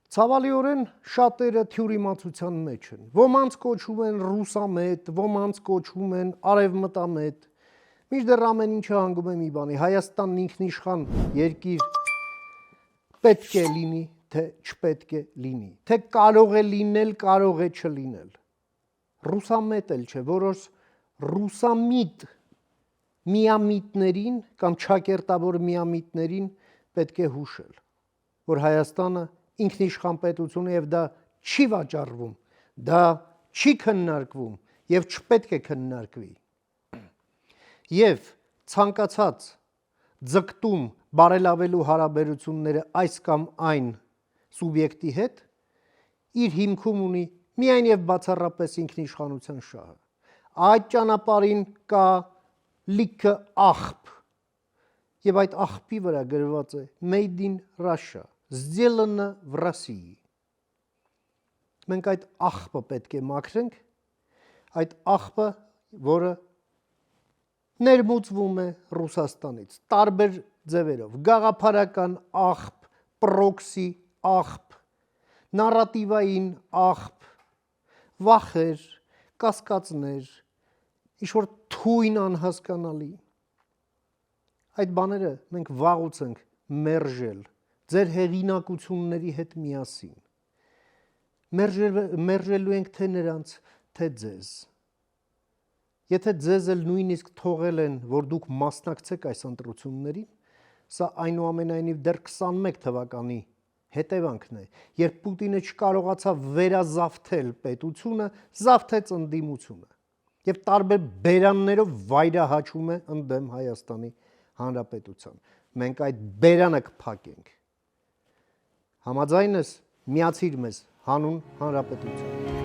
Ցավալիորեն շատերը թյուրիմացության մեջ են։ Ոմանց կոչում են ռուսամետ, ոմանց կոչում են արևմտամետ։ Մինչդեռ ամեն ինչը հանգում է մի բանի։ Հայաստանն ինքնիշխան երկիր պետք է լինի, թե չպետք է լինի, թե կարող է լինել, կարող է չլինել։ Ռուսամետ էլ չէ, որոշ ռուսամիտ միամիտներին կամ չակերտավոր միամիտներին պետք է հուշել, որ Հայաստանը ինքնիշխան պետություն է եւ դա չի վաճառվում, դա չի քննարկվում եւ չպետք է քննարկվի։ Եվ ցանկացած ձգտում բարելավելու հարաբերությունները այս կամ այն սուբյեկտի հետ իր հիմքում ունի միայն եւ բացառապես ինքնիշխանության շահը։ Այդ ճանապարհին կա լիքը աղբ եւ այդ աղբի վրա գրված է Made in Russia, сделано в России։ Մենք այդ աղբը պետք է մաքրենք, այդ աղբը, որը ներմուծվում է Ռուսաստանից, տարբեր ձևերով, գաղափարական աղբ, պրոքսի աղբ, նարատիվային աղբ, վախեր, կասկածներ, ինչ-որ թույն անհասկանալի։ Այդ բաները մենք վաղուց ենք մերժել ձեր հեղինակությունների հետ միասին։ Մերժելու ենք թե նրանց, թե ձեզ։ Եթե ձեզ էլ նույնիսկ թողել են, որ դուք մասնակցեք այս ընտրություններին, սա այնուամենայնիվ դեռ 21 թվականի հետևանքն է, երբ Պուտինը չկարողացավ վերազավթել պետությունը, զավթեց ընդդիմությունը եւ տարբեր բերաններով վայրահաչում է ընդդեմ Հայաստանի Հանրապետության։ Մենք այդ բերանը կփակենք։ Համաձայն ես, միացիր մեզ հանուն հանրապետության։